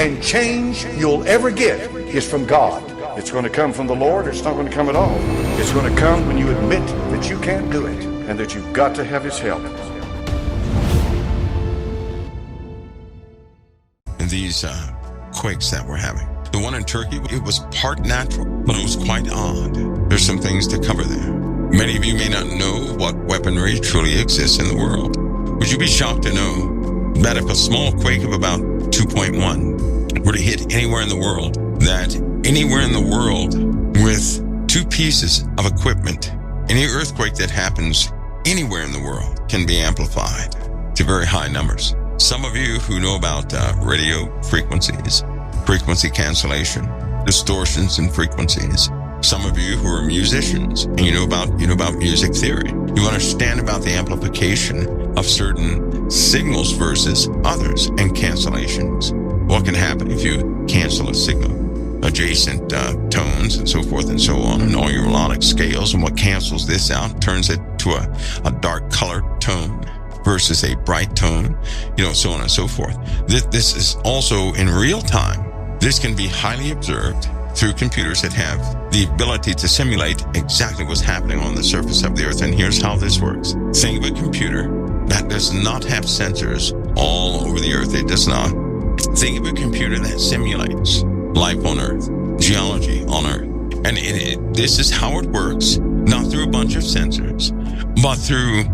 and change you'll ever get is from God. It's going to come from the Lord, or it's not going to come at all. It's going to come when you admit that you can't do it and that you've got to have His help. And these quakes that we're having, the one in Turkey, it was part natural, but it was quite odd. There's some things to cover there. Many of you may not know what weaponry truly exists in the world. Would you be shocked to know that if a small quake of about 2.1 were to hit anywhere in the world, that anywhere in the world with 2 pieces of equipment, any earthquake that happens anywhere in the world can be amplified to very high numbers? Some of you who know about radio frequencies, frequency cancellation, distortions in frequencies. Some of you who are musicians and you know about music theory. You understand about the amplification of certain signals versus others and cancellations. What can happen if you cancel a signal? Adjacent tones and so forth and so on, and all your melodic scales, and what cancels this out turns it to a dark colored tone versus a bright tone, so on and so forth. This is also in real time. This can be highly observed through computers that have the ability to simulate exactly what's happening on the surface of the earth. And here's how this works. Think of a computer that does not have sensors all over the earth. It does not. Think of a computer that simulates life on earth, geology on earth. And this is how it works, not through a bunch of sensors, but through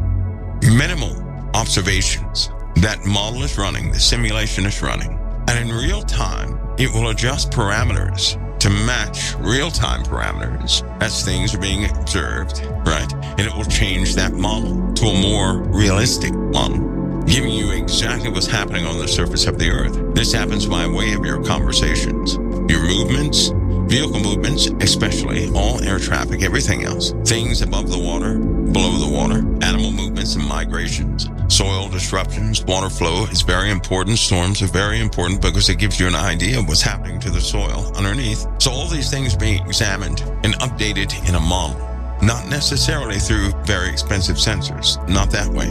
minimal observations. That model is running, the simulation is running. And in real time, it will adjust parameters to match real-time parameters as things are being observed, right? And it will change that model to a more realistic model, giving you exactly what's happening on the surface of the earth. This happens by way of your conversations, your movements, vehicle movements, especially all air traffic, everything else. Things above the water, below the water, animal movements and migrations, soil disruptions, water flow is very important. Storms are very important because it gives you an idea of what's happening to the soil underneath. So all these things are being examined and updated in a model, not necessarily through very expensive sensors, not that way.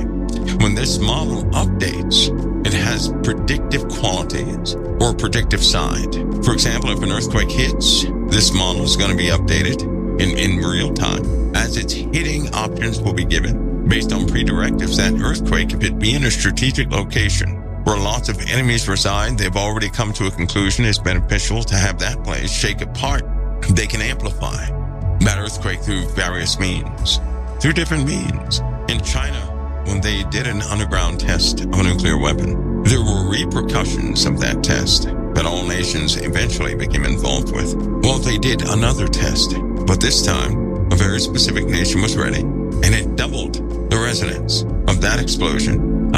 When this model updates, it has predictive qualities or predictive side. For example, if an earthquake hits, this model is going to be updated in real time. As it's hitting, options will be given based on pre-directives. That earthquake, if it be in a strategic location where lots of enemies reside, they've already come to a conclusion it's beneficial to have that place shake apart. They can amplify that earthquake through various means, through different means. In China, when they did an underground test of a nuclear weapon, there were repercussions of that test that all nations eventually became involved with. Well, they did another test, but this time a very specific nation was ready, and it doubled the resonance of that explosion,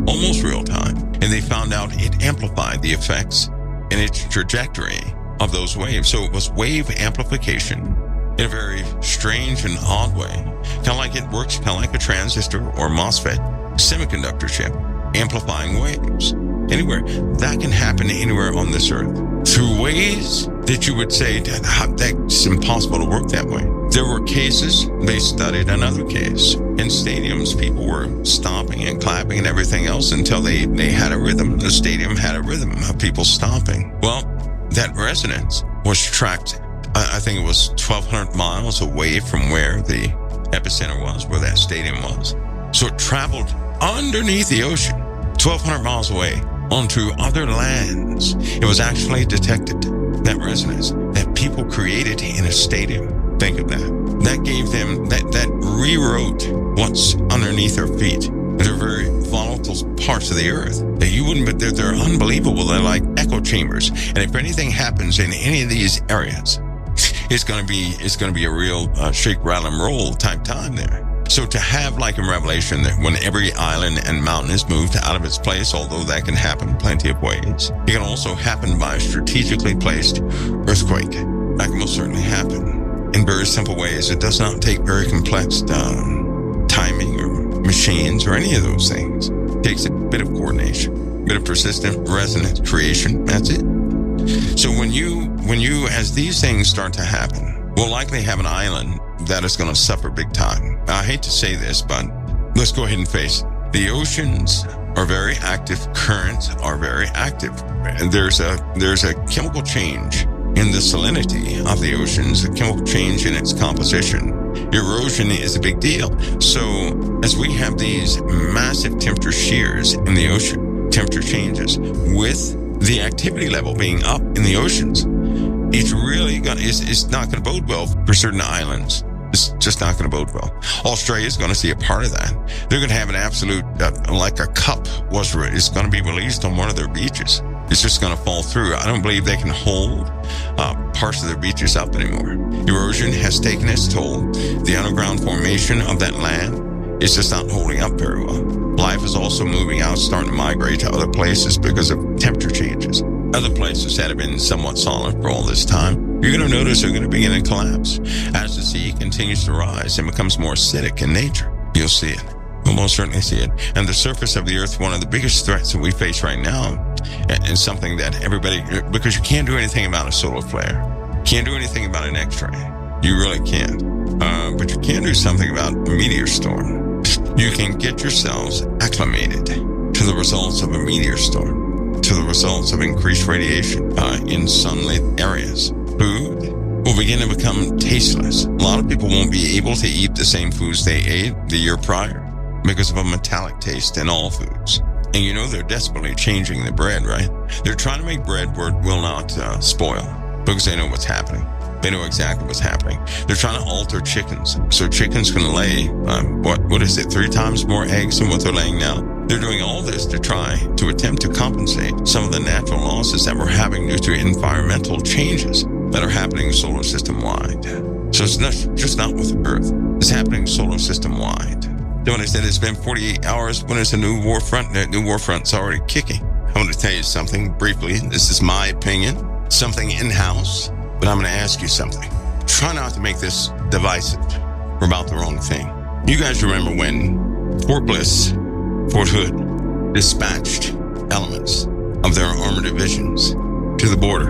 almost real time. And they found out it amplified the effects and its trajectory of those waves. So it was wave amplification in a very strange and odd way. Kind of like it works, kind of like a transistor or MOSFET semiconductor chip, amplifying waves. Anywhere. That can happen anywhere on this earth through ways that you would say that's impossible to work that way. There were cases, they studied another case. In stadiums, people were stomping and clapping and everything else until they had a rhythm. The stadium had a rhythm of people stomping. Well, that resonance was tracked, I think it was 1,200 miles away from where the epicenter was, where that stadium was. So it traveled underneath the ocean, 1,200 miles away, onto other lands. It was actually detected, that resonance that people created in a stadium. Think of that. That gave them, that rewrote what's underneath their feet. They're very volatile parts of the earth that you wouldn't, but they're unbelievable. They're like echo chambers. And if anything happens in any of these areas, it's going to be a real shake, rattle, and roll type time there. So to have, like in Revelation, that when every island and mountain is moved out of its place, although that can happen plenty of ways, it can also happen by a strategically placed earthquake. That can most certainly happen in very simple ways. It does not take very complex timing or machines or any of those things. It takes a bit of coordination, a bit of persistent resonance creation. That's it. So when you, as these things start to happen, we'll likely have an island that is going to suffer big time. I hate to say this, but let's go ahead and face it. The oceans are very active, currents are very active. And there's a chemical change in the salinity of the oceans, a chemical change in its composition. Erosion is a big deal. So as we have these massive temperature shears in the ocean, temperature changes with the activity level being up in the oceans, it's not going to bode well for certain islands. It's just not going to bode well. Australia is going to see a part of that. They're going to have an absolute, like a cup is going to be released on one of their beaches. It's just going to fall through. I don't believe they can hold parts of their beaches up anymore. Erosion has taken its toll. The underground formation of that land is just not holding up very well. Life is also moving out, starting to migrate to other places because of temperature changes. Other places that have been somewhat solid for all this time, you're going to notice they're going to begin to collapse. As the sea continues to rise and becomes more acidic in nature, you'll see it. We'll most certainly see it. And the surface of the earth, one of the biggest threats that we face right now, and something that everybody, because you can't do anything about a solar flare. Can't do anything about an X-ray. You really can't. But you can do something about a meteor storm. You can get yourselves acclimated to the results of a meteor storm, to the results of increased radiation in sunlit areas. Food will begin to become tasteless. A lot of people won't be able to eat the same foods they ate the year prior because of a metallic taste in all foods. And you know they're desperately changing the bread, right? They're trying to make bread where it will not spoil because they know what's happening. They know exactly what's happening. They're trying to alter chickens. So chickens can lay, 3 times more eggs than what they're laying now. They're doing all this to try to attempt to compensate some of the natural losses that we're having due to environmental changes that are happening solar system wide. So it's just not with the Earth. It's happening solar system wide. When I said it's been 48 hours, when it's a new war front, that new war front's already kicking. I want to tell you something briefly. This is my opinion, something in-house, but I'm going to ask you something. Try not to make this divisive. We're about the wrong thing. You guys remember when Fort Bliss, Fort Hood dispatched elements of their armored divisions to the border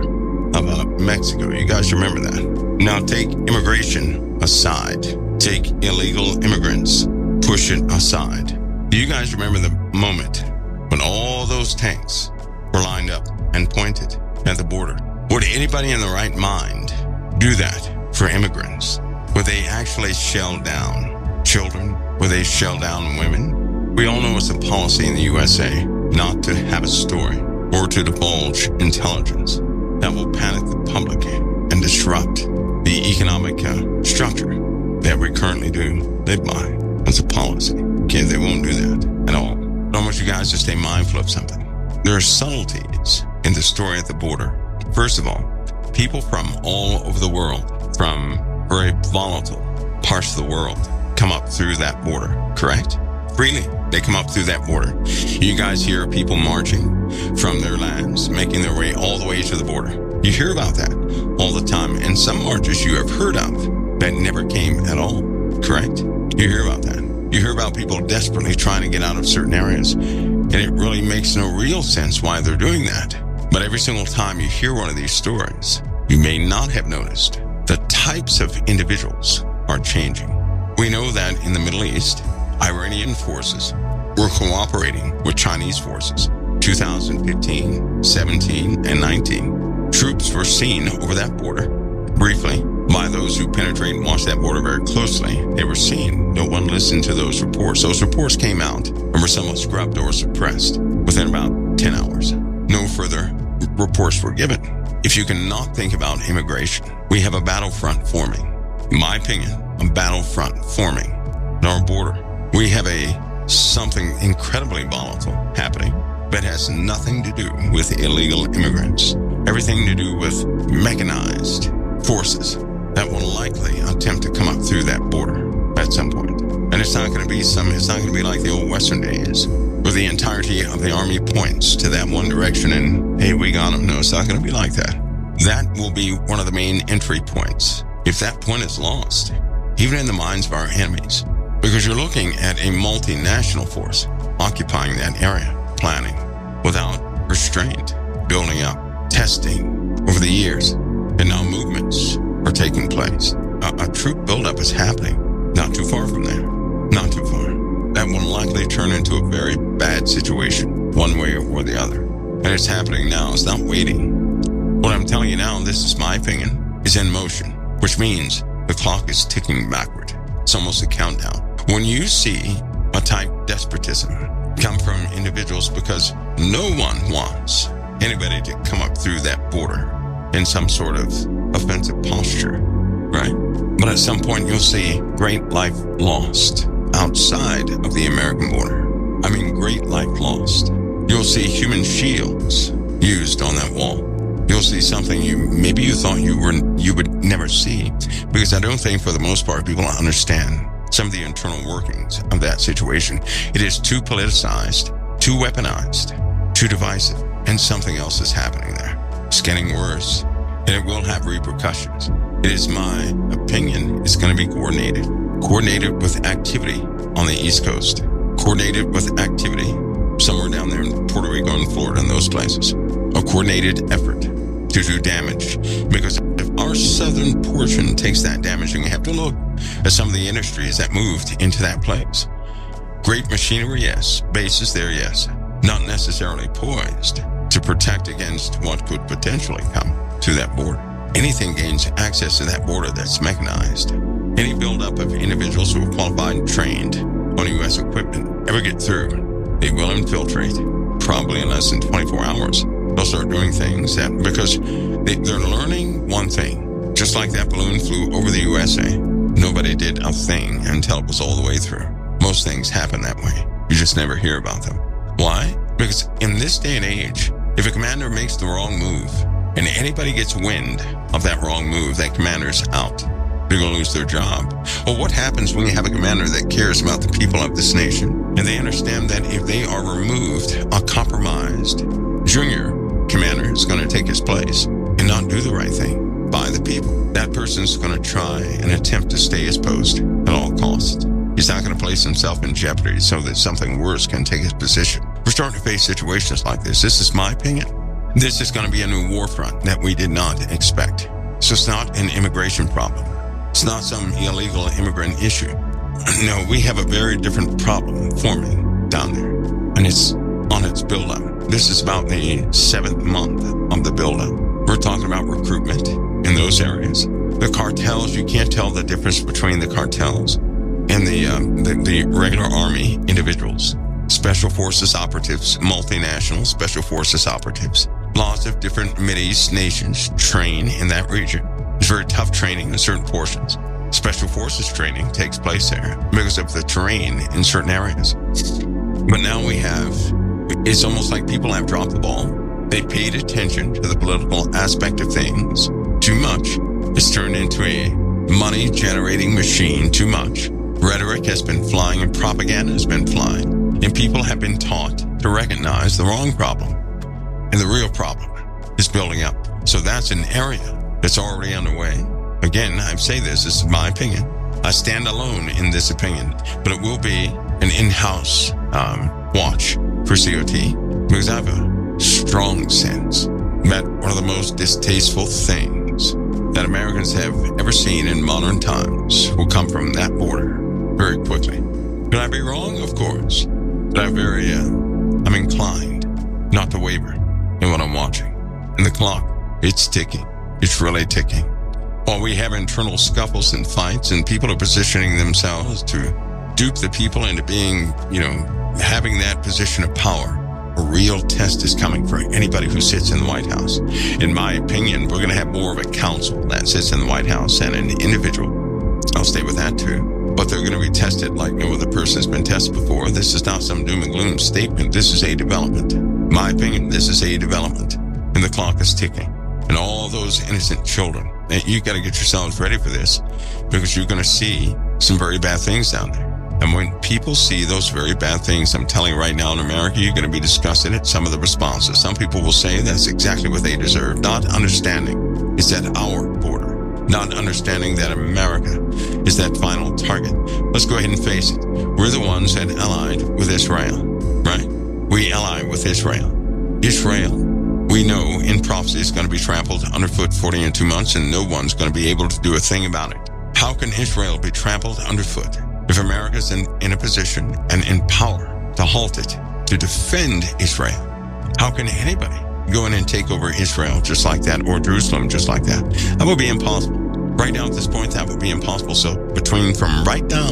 of Mexico. You guys remember that? Now take immigration aside. Take illegal immigrants. Push it aside. Do you guys remember the moment when all those tanks were lined up and pointed at the border? Would anybody in the right mind do that for immigrants? Would they actually shell down children? Would they shell down women? We all know it's a policy in the USA not to have a story or to divulge intelligence that will panic the public and disrupt the economic structure that we currently do live by. It's a policy. Okay, they won't do that at all. I want you guys to stay mindful of something. There are subtleties in the story at the border. First of all, people from all over the world, from very volatile parts of the world, come up through that border, correct? Freely, they come up through that border. You guys hear people marching from their lands, making their way all the way to the border. You hear about that all the time. And some marches you have heard of that never came at all, correct? You hear about that. You hear about people desperately trying to get out of certain areas. And it really makes no real sense why they're doing that. But every single time you hear one of these stories, you may not have noticed the types of individuals are changing. We know that in the Middle East, Iranian forces were cooperating with Chinese forces. 2015, 17, and 19. Troops were seen over that border briefly. By those who penetrate and watch that border very closely, they were seen. No one listened to those reports. Those reports came out and were somewhat scrubbed or suppressed within about 10 hours. No further reports were given. If you cannot think about immigration, we have a battlefront forming. In my opinion, a battlefront forming at our border. We have something incredibly volatile happening that has nothing to do with illegal immigrants. Everything to do with mechanized forces that will likely attempt to come up through that border at some point. And it's not going to be like the old Western days where the entirety of the army points to that one direction and, hey, we got them. No, it's not going to be like that. That will be one of the main entry points. If that point is lost, even in the minds of our enemies, because you're looking at a multinational force occupying that area, planning without restraint, building up, testing over the years, and now movements are taking place. A troop buildup is happening not too far from there. Not too far. that will likely turn into a very bad situation, one way or the other. And it's happening now. It's not waiting. What I'm telling you now, this is my opinion, is in motion, which means the clock is ticking backward. It's almost a countdown. When you see a type despotism come from individuals because no one wants anybody to come up through that border in some sort of offensive posture, right? But at some point you'll see great life lost outside of the American border. I mean, great life lost. You'll see human shields used on that wall. You'll see something maybe you thought you would never see, because I don't think for the most part people understand some of the internal workings of that situation. It is too politicized, too weaponized, too divisive, and something else is happening there. It's getting worse, and it will have repercussions. It is my opinion it's going to be coordinated with activity on the East Coast, coordinated with activity somewhere down there in Puerto Rico and Florida and those places. A coordinated effort to do damage, because if our southern portion takes that damage, and you have to look at some of the industries that moved into that place. Great machinery, yes. Bases there, yes. Not necessarily poised to protect against what could potentially come to that border. Anything gains access to that border that's mechanized. Any buildup of individuals who are qualified and trained on U.S. equipment ever get through, they will infiltrate. Probably in less than 24 hours. They'll start doing things because they're learning one thing. Just like that balloon flew over the USA, nobody did a thing until it was all the way through. Most things happen that way. You just never hear about them. Why? Because in this day and age, if a commander makes the wrong move and anybody gets wind of that wrong move, that commander's out. They're going to lose their job. Well, what happens when you have a commander that cares about the people of this nation and they understand that if they are removed, a compromised junior commander is going to take his place and not do the right thing by the people? That person's going to try and attempt to stay his post at all costs. He's not going to place himself in jeopardy so that something worse can take his position. We're starting to face situations like this. This is my opinion. This is going to be a new war front that we did not expect. So it's not an immigration problem. It's not some illegal immigrant issue. No, we have a very different problem forming down there, and it's on its buildup. This is about the 7th month of the buildup. We're talking about recruitment in those areas. The cartels, you can't tell the difference between the cartels and the regular army individuals. Special forces operatives, multinational special forces operatives. Lots of different Mideast nations train in that region. It's very tough training in certain portions. Special forces training takes place there because of the terrain in certain areas. But now it's almost like people have dropped the ball. They paid attention to the political aspect of things too much. It's turned into a money-generating machine too much. Rhetoric has been flying and propaganda has been flying. And people have been taught to recognize the wrong problem. And the real problem is building up. So that's an area that's already underway. Again, I say this is my opinion. I stand alone in this opinion, but it will be an in-house watch for COT, because I have a strong sense that one of the most distasteful things that Americans have ever seen in modern times will come from that border very quickly. Could I be wrong? Of course. But I'm inclined not to waver in what I'm watching. And the clock, it's ticking. It's really ticking. While we have internal scuffles and fights and people are positioning themselves to dupe the people into being, having that position of power, a real test is coming for anybody who sits in the White House. In my opinion, we're going to have more of a council that sits in the White House than an individual. I'll stay with that too. But they're going to be tested like no other person has been tested before. This is not some doom and gloom statement. This is a development. My opinion, this is a development. And the clock is ticking. And all those innocent children, you got to get yourselves ready for this, because you're going to see some very bad things down there. And when people see those very bad things, I'm telling you right now in America, you're going to be disgusted at some of the responses. Some people will say that's exactly what they deserve, not understanding it's at our border, not understanding that America is that final target. Let's go ahead and face it. We're the ones that allied with Israel, right? We ally with Israel. Israel, we know in prophecy is going to be trampled underfoot 40 and 2 months, and no one's going to be able to do a thing about it. How can Israel be trampled underfoot If America's in a position and in power to halt it, to defend Israel, how can anybody go in and take over Israel just like that, or Jerusalem just like that? That would be impossible. Right now at this point, that would be impossible. So from right now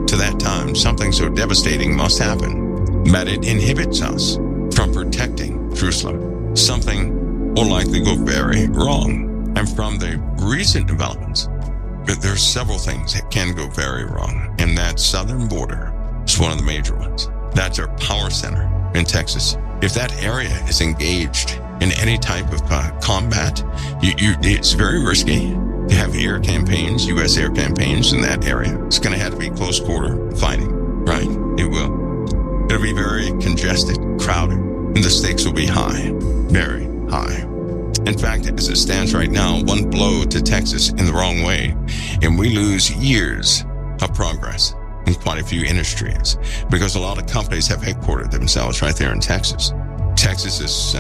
to that time, something so devastating must happen that it inhibits us from protecting Jerusalem. Something will likely go very wrong. And from the recent developments, there's several things that can go very wrong. And that southern border is one of the major ones. That's our power center in Texas. If that area is engaged in any type of combat, it's very risky to have air campaigns, U.S. air campaigns in that area. It's going to have to be close quarter fighting, right? It will. It'll be very congested, crowded, and the stakes will be high, very high. In fact, as it stands right now, one blow to Texas in the wrong way, and we lose years of progress in quite a few industries, because a lot of companies have headquartered themselves right there in Texas. Texas is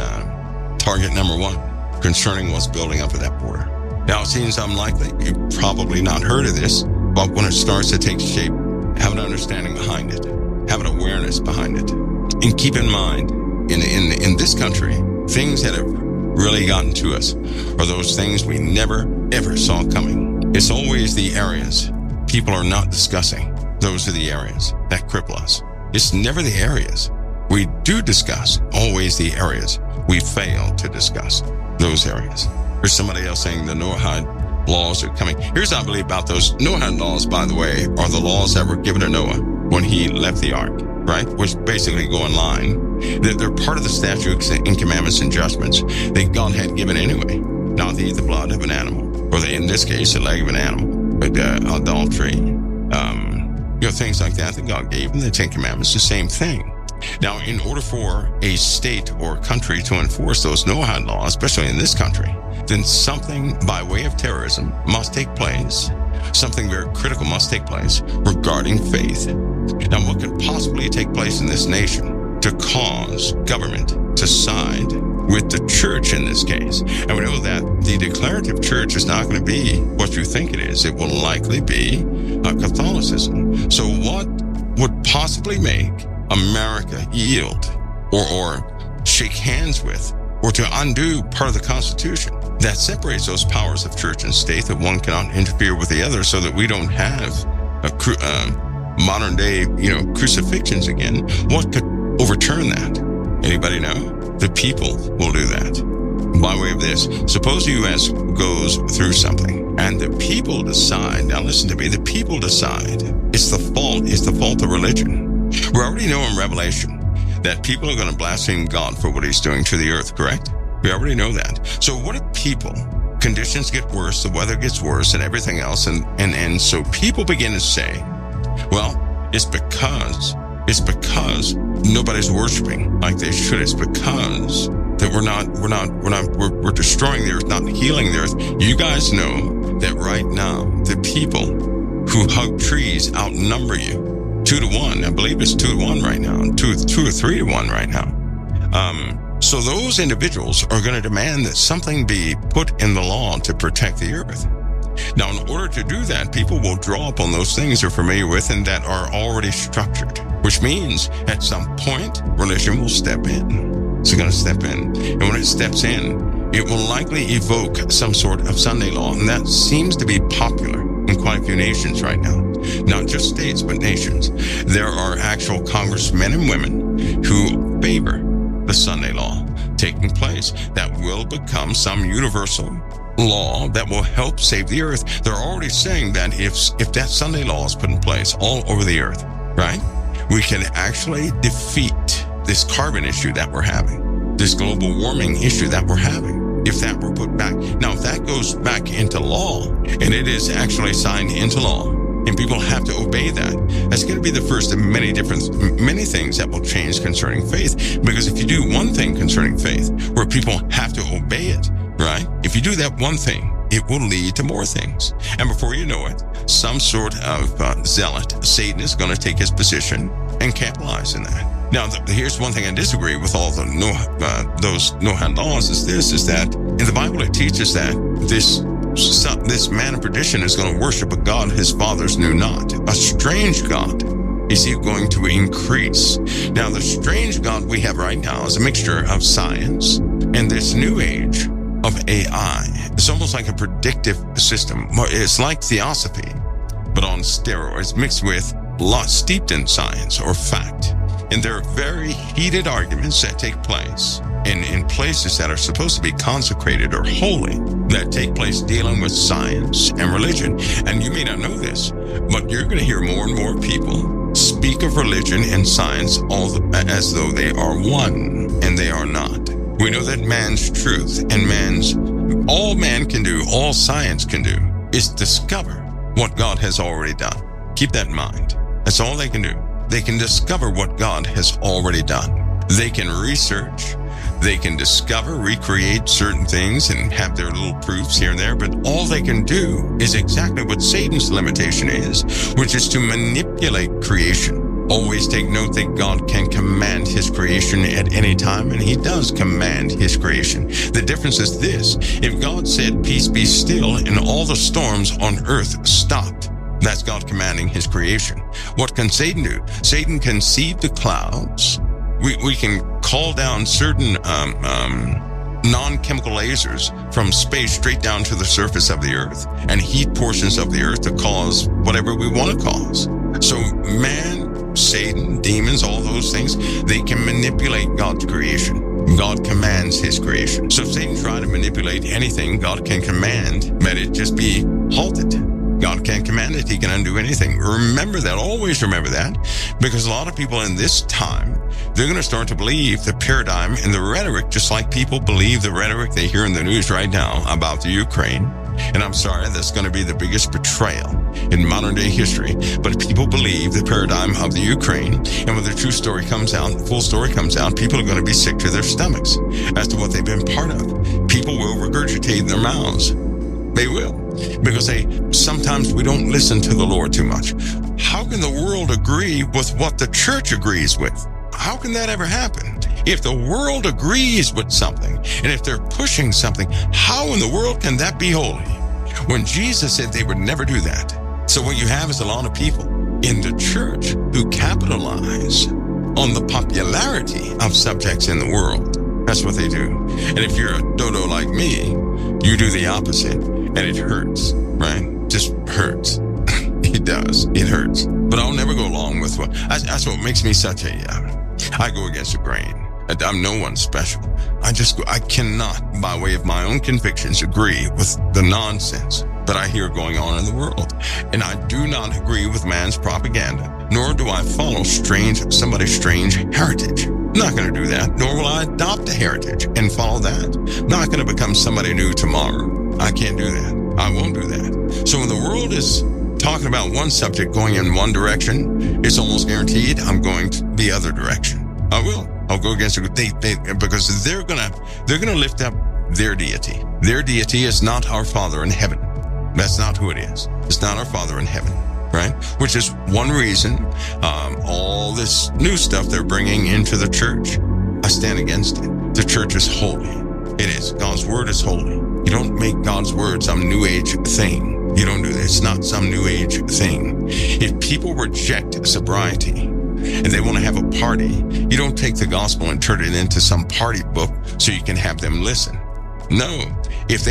target number one concerning what's building up at that border. Now, it seems unlikely. You've probably not heard of this, but when it starts to take shape, have an understanding behind it, have an awareness behind it. And keep in mind, in this country, things that have really gotten to us are those things we never, ever saw coming. It's always the areas people are not discussing. Those are the areas that cripple us. It's never the areas we do discuss, always the areas we fail to discuss, those areas. There's somebody else saying the Noahide laws are coming. Here's what I believe about those Noahide laws, by the way, are the laws that were given to Noah when he left the ark, right? Which basically go in line. They're part of the statutes and commandments and judgments that God had given anyway. Not to eat the blood of an animal, or in this case, the leg of an animal, but adultery, things like that God gave in the Ten Commandments, the same thing. Now, in order for a state or country to enforce those Noahide laws, especially in this country, then something by way of terrorism must take place. Something very critical must take place regarding faith. Now, what could possibly take place in this nation to cause government to side with the church in this case? And we know that the declarative church is not going to be what you think it is. It will likely be Catholicism. So what would possibly make America yield or shake hands with, or to undo part of the Constitution that separates those powers of church and state, that one cannot interfere with the other, so that we don't have modern day, crucifixions again? What could overturn that? Anybody know? The people will do that. By way of this, suppose the U.S. goes through something and the people decide, now listen to me, the people decide it's the fault of religion. We already know in Revelation that people are going to blaspheme God for what he's doing to the earth, correct? We already know that. So what if people, conditions get worse, the weather gets worse and everything else, and so people begin to say, well, it's because nobody's worshiping like they should. It's because that we're destroying the earth, not healing the earth. You guys know that right now, the people who hug trees outnumber you 2-1. I believe it's 2-1 right now, 2 or 3-1 right now. So those individuals are going to demand that something be put in the law to protect the earth. Now, in order to do that, people will draw upon those things they're familiar with and that are already structured, which means at some point, religion will step in. It's going to step in. And when it steps in, it will likely evoke some sort of Sunday law. And that seems to be popular in quite a few nations right now. Not just states, but nations. There are actual congressmen and women who favor the Sunday law taking place that will become some universal law that will help save the earth. They're already saying that if that Sunday law is put in place all over the earth, right, we can actually defeat this carbon issue that we're having, this global warming issue that we're having, if that were put back. Now, if that goes back into law, and it is actually signed into law, and people have to obey that, that's going to be the first of many things that will change concerning faith. Because if you do one thing concerning faith, where people have to obey it, right? If you do that one thing, it will lead to more things. And before you know it, some sort of zealot, Satan, is going to take his position and capitalize in that. Now, here's one thing I disagree with all those Noahide laws is that in the Bible it teaches that this So this man of perdition is going to worship a God his fathers knew not, a strange God. Is he going to increase? Now, the strange God we have right now is a mixture of science and this new age of AI. It's almost like a predictive system. It's like theosophy, but on steroids, mixed with steeped in science or fact. And there are very heated arguments that take place in places that are supposed to be consecrated or holy, that take place dealing with science and religion. And you may not know this, but you're going to hear more and more people speak of religion and science as though they are one, and they are not. We know that man's truth and all man can do, all science can do, is discover what God has already done. Keep that in mind. That's all they can do. They can discover what God has already done. They can research. They can discover, recreate certain things and have their little proofs here and there, but all they can do is exactly what Satan's limitation is, which is to manipulate creation. Always take note that God can command his creation at any time, and he does command his creation. The difference is this: if God said, "Peace be still," and all the storms on earth stopped, that's God commanding his creation. What can Satan do? Satan can seed the clouds. We can call down certain non-chemical lasers from space straight down to the surface of the earth and heat portions of the earth to cause whatever we want to cause. So man, Satan, demons, all those things, they can manipulate God's creation. God commands his creation. So if Satan tried to manipulate anything, God can command that it just be halted. God can't command it. He can undo anything. Remember that. Always remember that. Because a lot of people in this time, they're going to start to believe the paradigm and the rhetoric, just like people believe the rhetoric they hear in the news right now about the Ukraine. And I'm sorry, that's going to be the biggest betrayal in modern day history. But people believe the paradigm of the Ukraine. And when the true story comes out, the full story comes out, people are going to be sick to their stomachs as to what they've been part of. People will regurgitate in their mouths. They will. Because sometimes we don't listen to the Lord too much. How can the world agree with what the church agrees with? How can that ever happen? If the world agrees with something, and if they're pushing something, how in the world can that be holy? When Jesus said they would never do that. So what you have is a lot of people in the church who capitalize on the popularity of subjects in the world. That's what they do. And if you're a dodo like me, you do the opposite. And it hurts, right? Just hurts. It does. It hurts. But I'll never go along with that's what makes me such I go against the grain. I'm no one special. I cannot, by way of my own convictions, agree with the nonsense that I hear going on in the world. And I do not agree with man's propaganda, nor do I follow somebody's strange heritage. I'm not going to do that, nor will I adopt a heritage and follow that. I'm not going to become somebody new tomorrow. I can't do that. I won't do that. So when the world is talking about one subject going in one direction, it's almost guaranteed I'm going to the other direction. I will. I'll go against it. Because they're gonna lift up their deity. Their deity is not our Father in heaven. That's not who it is. It's not our Father in heaven, right? Which is one reason all this new stuff they're bringing into the church, I stand against it. The church is holy. It is. God's word is holy. You don't make God's word some new age thing. You don't do that. It's not some new age thing. If people reject sobriety and they want to have a party, you don't take the gospel and turn it into some party book so you can have them listen. No. If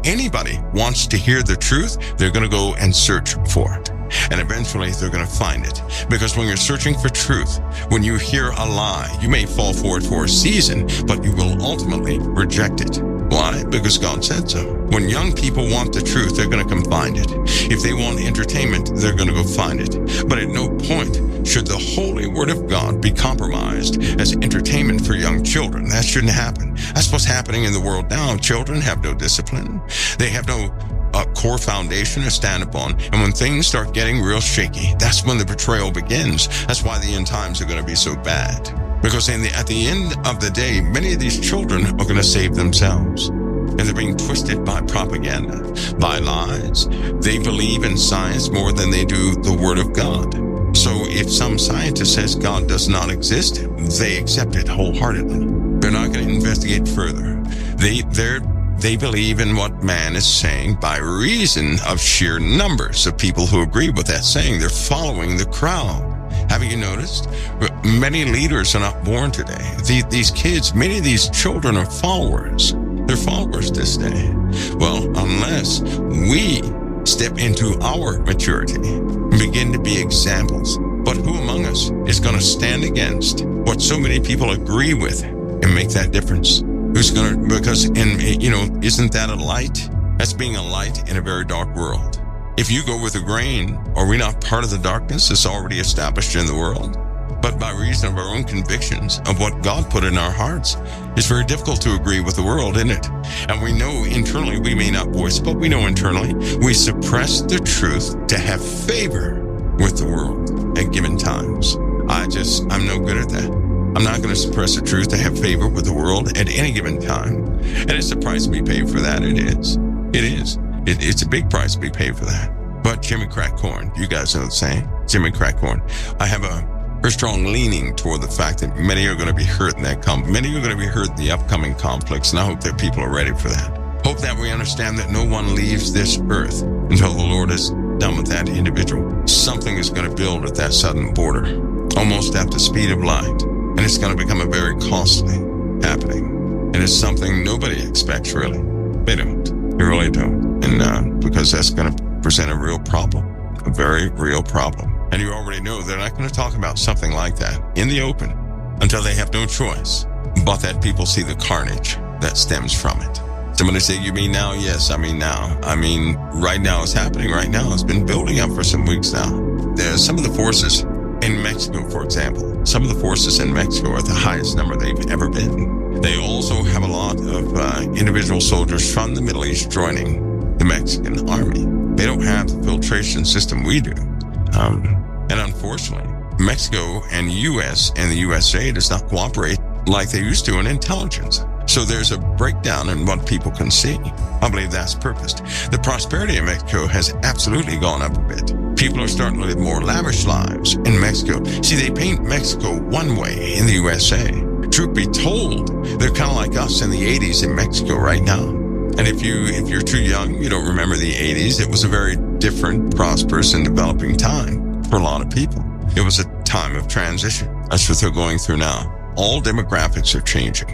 anybody wants to hear the truth, they're going to go and search for it. And eventually they're going to find it. Because when you're searching for truth, when you hear a lie, you may fall for it for a season, but you will ultimately reject it. Why? Because God said so. When young people want the truth, they're going to come find it. If they want entertainment, they're going to go find it. But at no point should the holy word of God be compromised as entertainment for young children. That shouldn't happen. That's what's happening in the world now. Children have no discipline. They have no core foundation to stand upon. And when things start getting real shaky, that's when the betrayal begins. That's why the end times are going to be so bad. Because at the end of the day, many of these children are going to save themselves. And they're being twisted by propaganda, by lies. They believe in science more than they do the word of God. So if some scientist says God does not exist, they accept it wholeheartedly. They're not going to investigate further. They they believe in what man is saying by reason of sheer numbers of people who agree with that saying. They're following the crowd. Have you noticed? Many leaders are not born today. These kids, many of these children are followers. They're followers this day. Well, unless we step into our maturity and begin to be examples. But who among us is going to stand against what so many people agree with and make that difference? Who's going to, because isn't that a light? That's being a light in a very dark world. If you go with the grain, are we not part of the darkness that's already established in the world? But by reason of our own convictions of what God put in our hearts, it's very difficult to agree with the world, isn't it? And we know internally we may not voice, but we know internally we suppress the truth to have favor with the world at given times. I'm no good at that. I'm not going to suppress the truth to have favor with the world at any given time. And it's a price to be paid for that. It is. It's a big price to be paid for that. But Jimmy Crack Corn, you guys know the saying, Jimmy Crack Corn. I have a very strong leaning toward the fact that many are going to be hurt in that many are going to be hurt in the upcoming conflicts, and I hope that people are ready for that. Hope that we understand that no one leaves this earth until the Lord is done with that individual. Something is going to build at that southern border, almost at the speed of light, and it's going to become a very costly happening. And it's something nobody expects, really. They don't. They really don't. And because that's going to present a real problem, a very real problem. And you already know they're not going to talk about something like that in the open until they have no choice, but that people see the carnage that stems from it. Somebody say, you mean now? Yes, I mean now. I mean, right now it's happening right now. It's been building up for some weeks now. There's some of the forces in Mexico, for example. Some of the forces in Mexico are at the highest number they've ever been. They also have a lot of individual soldiers from the Middle East joining the Mexican army. They don't have the filtration system we do. And unfortunately, Mexico and U.S. and the USA does not cooperate like they used to in intelligence. So there's a breakdown in what people can see. I believe that's purposed. The prosperity in Mexico has absolutely gone up a bit. People are starting to live more lavish lives in Mexico. See, they paint Mexico one way in the USA. Truth be told, they're kind of like us in the 80s in Mexico right now. And if you're too young, you don't remember the 80s, it was a very different, prosperous, and developing time for a lot of people. It was a time of transition. That's what they're going through now. All demographics are changing.